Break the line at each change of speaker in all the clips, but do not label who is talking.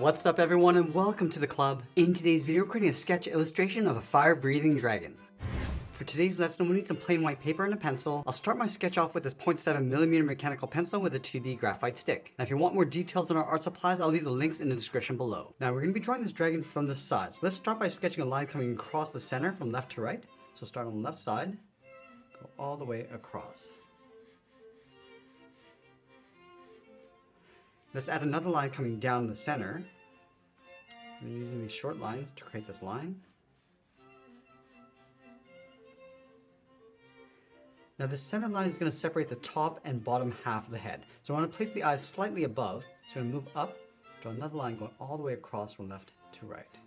What's up everyone and welcome to the club. In today's video, we're creating a sketch illustration of a fire-breathing dragon. For today's lesson, we need some plain white paper and a pencil. I'll start my sketch off with this 0.7mm mechanical pencil with a 2B graphite stick. Now if you want more details on our art supplies, I'll leave the links in the description below. Now we're going to be drawing this dragon from the side. So let's start by sketching a line coming across the center from left to right. So start on the left side, go all the way across. Let's add another line coming down the center. I'm using these short lines to create this line. Now the center line is going to separate the top and bottom half of the head. So I want to place the eyes slightly above. So I'm going to move up, draw another line going all the way across from left to right.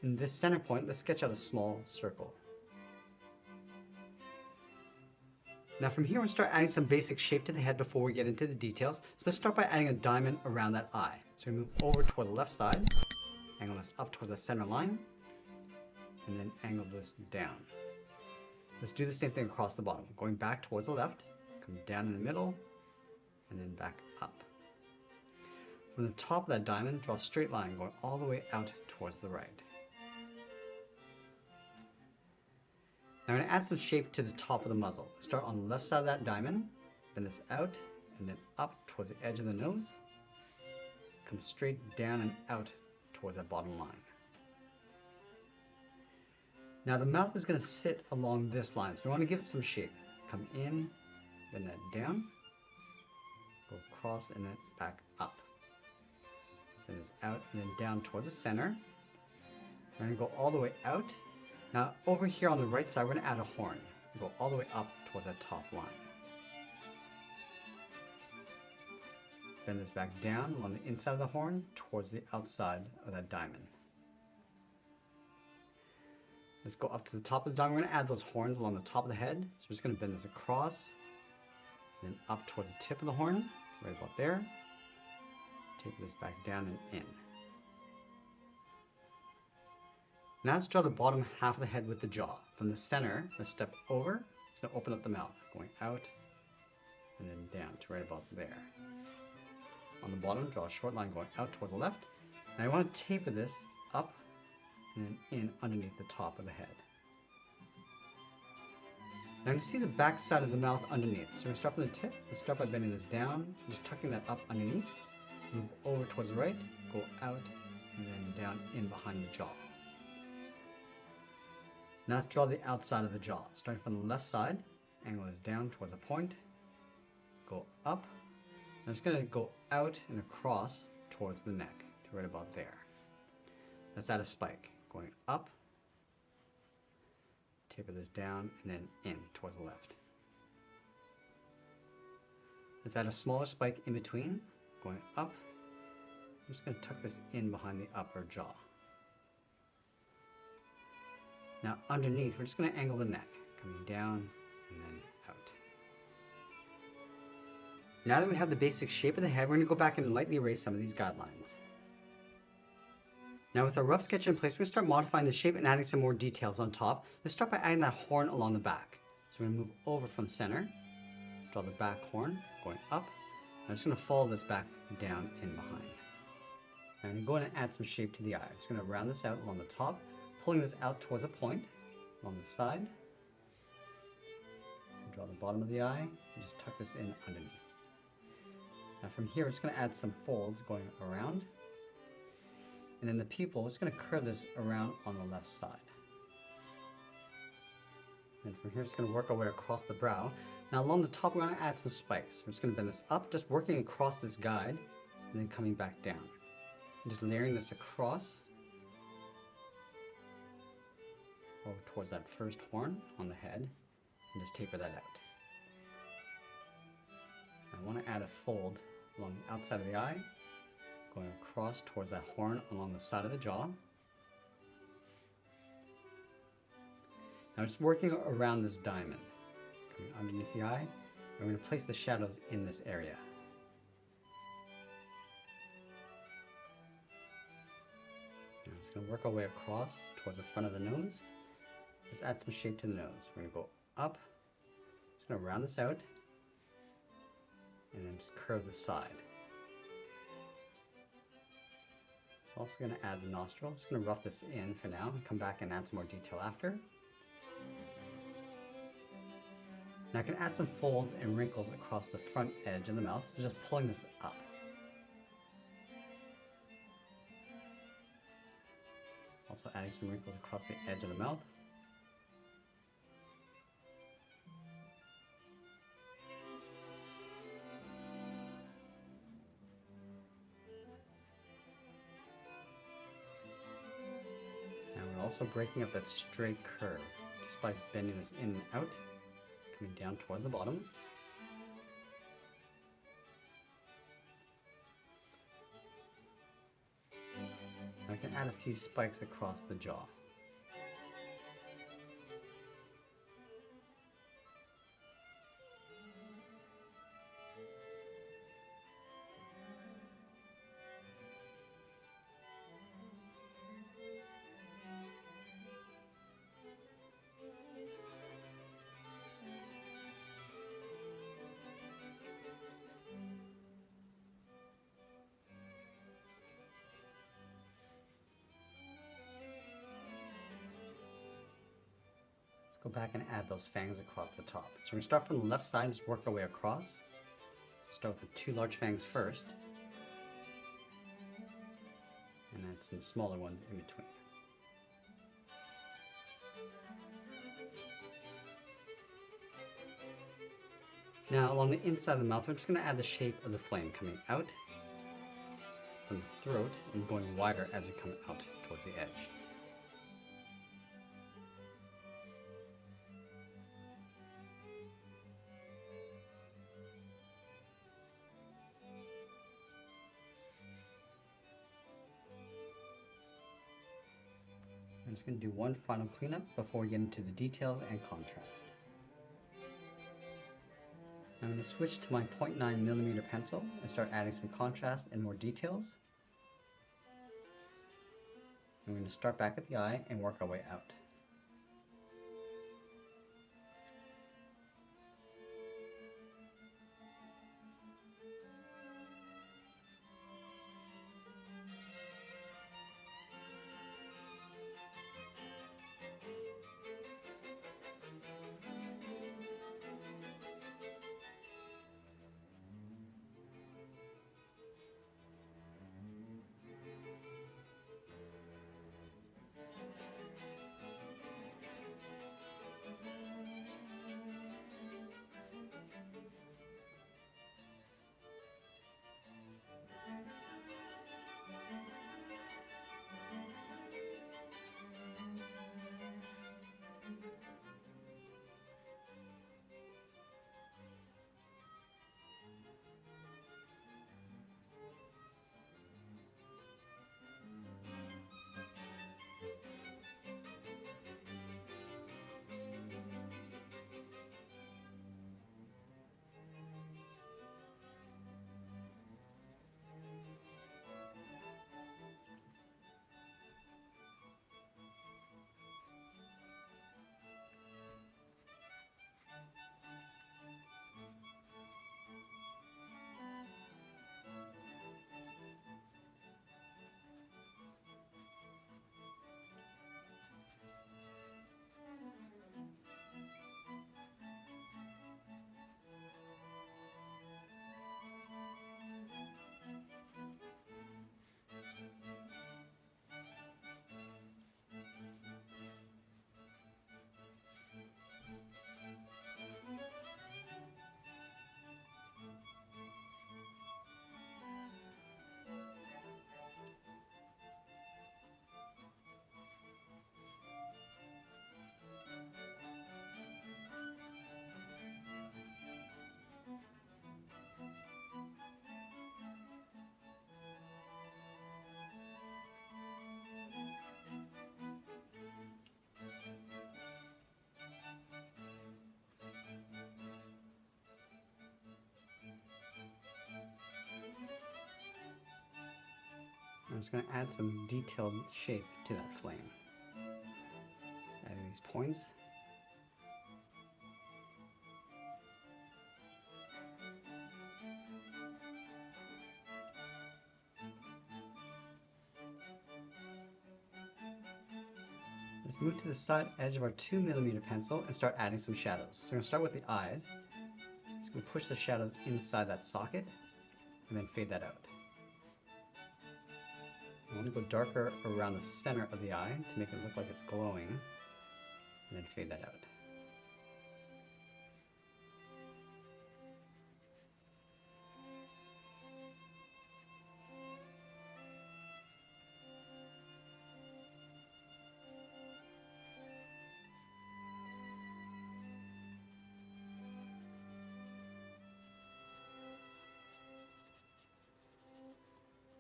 In this center point, let's sketch out a small circle. Now from here, we'll start adding some basic shape to the head before we get into the details. So let's start by adding a diamond around that eye. So we move over toward the left side, angle this up toward the center line, and then angle this down. Let's do the same thing across the bottom, going back towards the left, come down in the middle, and then back up. From the top of that diamond, draw a straight line going all the way out towards the right. Now I'm going to add some shape to the top of the muzzle. Start on the left side of that diamond, bend this out, and then up towards the edge of the nose. Come straight down and out towards that bottom line. Now the mouth is going to sit along this line, so we want to give it some shape. Come in, bend that down, go across and then back up. Then it's out and then down towards the center. We're going to go all the way out. Now over here on the right side, we're going to add a horn. Go all the way up towards that top line. Let's bend this back down on the inside of the horn towards the outside of that diamond. Let's go up to the top of the diamond. We're going to add those horns along the top of the head. So we're just going to bend this across, then up towards the tip of the horn, right about there. Taper this back down and in. Now let's draw the bottom half of the head with the jaw. From the center, let's step over. It's going to open up the mouth, going out and then down to right about there. On the bottom, draw a short line going out towards the left. Now I want to taper this up and then in underneath the top of the head. Now you see the back side of the mouth underneath. So we're going to start from the tip. Let's start by bending this down, just tucking that up underneath. Move over towards the right, go out and then down in behind the jaw. Now let's draw the outside of the jaw. Starting from the left side, angle this down towards the point, go up. I'm just going to go out and across towards the neck, to right about there. Let's add a spike, going up, taper this down, and then in towards the left. Let's add a smaller spike in between, going up. I'm just going to tuck this in behind the upper jaw. Now underneath, we're just going to angle the neck, coming down and then out. Now that we have the basic shape of the head, we're going to go back and lightly erase some of these guidelines. Now with our rough sketch in place, we're going to start modifying the shape and adding some more details on top. Let's start by adding that horn along the back. So we're going to move over from center, draw the back horn, going up. I'm just going to follow this back down in behind. Now I'm going to go in and add some shape to the eye. I'm just going to round this out along the top, pulling this out towards a point along the side. Draw the bottom of the eye and just tuck this in underneath. Now from here, we're just going to add some folds going around. And then the pupil, we're just going to curve this around on the left side. And from here, it's going to work our way across the brow. Now along the top, we're going to add some spikes. We're just going to bend this up, just working across this guide, and then coming back down. And just layering this across over towards that first horn on the head, and just taper that out. I want to add a fold along the outside of the eye, going across towards that horn along the side of the jaw. Now just working around this diamond, coming underneath the eye, we're going to place the shadows in this area. Now I'm just going to work our way across towards the front of the nose. Let's add some shape to the nose. We're going to go up, just going to round this out, and then just curve the side. So also going to add the nostril. Just going to rough this in for now and come back and add some more detail after. Now I can add some folds and wrinkles across the front edge of the mouth, so just pulling this up. Also adding some wrinkles across the edge of the mouth. And we're also breaking up that straight curve just by bending this in and out, coming down towards the bottom. I can add a few spikes across the jaw. Go back and add those fangs across the top. So we're going to start from the left side and just work our way across. Start with the 2 large fangs first, and then some smaller ones in between. Now along the inside of the mouth, we're just going to add the shape of the flame coming out from the throat and going wider as we come out towards the edge. I'm just going to do one final cleanup before we get into the details and contrast. I'm going to switch to my 0.9mm pencil and start adding some contrast and more details. I'm going to start back at the eye and work our way out. I'm just going to add some detailed shape to that flame. Adding these points. Let's move to the side edge of our 2mm pencil and start adding some shadows. So we're going to start with the eyes. Just going to push the shadows inside that socket and then fade that out. I want to go darker around the center of the eye to make it look like it's glowing, and then fade that out.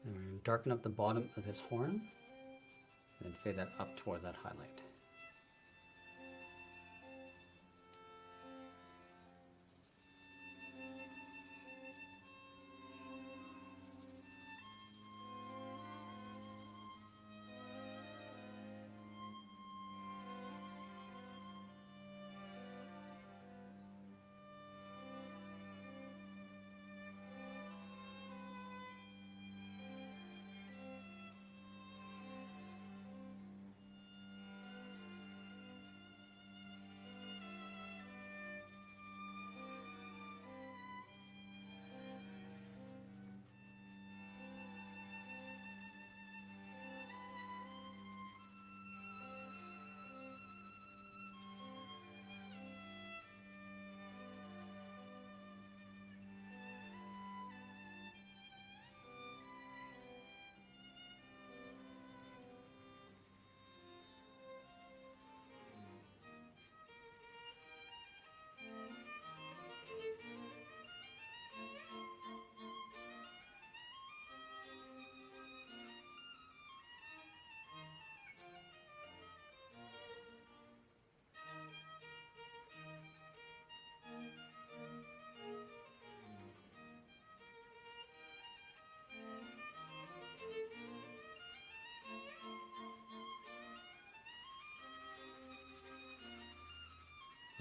And we're going to darken up the bottom of this horn, and then fade that up toward that highlight.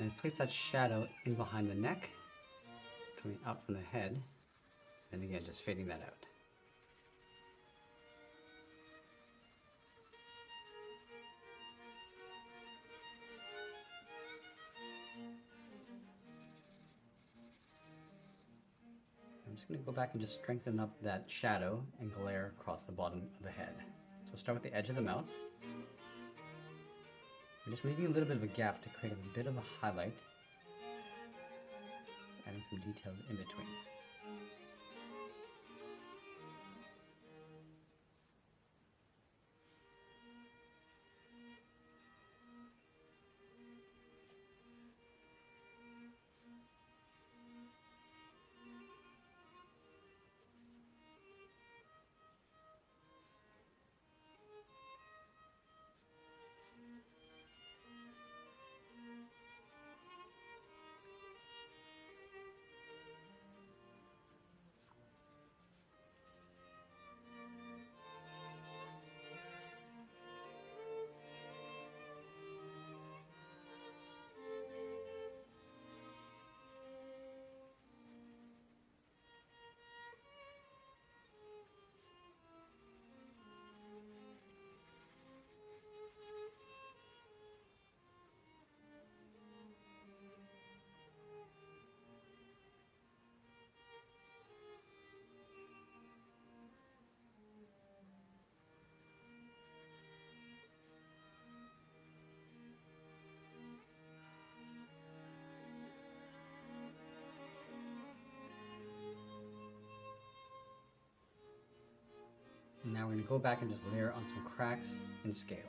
And place that shadow in behind the neck, coming up from the head, and again just fading that out. I'm just going to go back and just strengthen up that shadow and glare across the bottom of the head. So start with the edge of the mouth. I'm just leaving a little bit of a gap to create a bit of a highlight, adding some details in between. And now we're going to go back and just layer on some cracks and scales.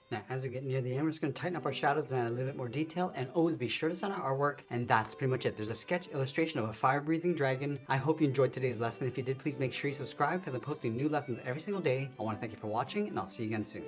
Now, as we get near the end, we're just going to tighten up our shadows and add a little bit more detail, and always be sure to sign our artwork, and that's pretty much it. There's a sketch illustration of a fire-breathing dragon. I hope you enjoyed today's lesson. If you did, please make sure you subscribe because I'm posting new lessons every single day. I want to thank you for watching, and I'll see you again soon.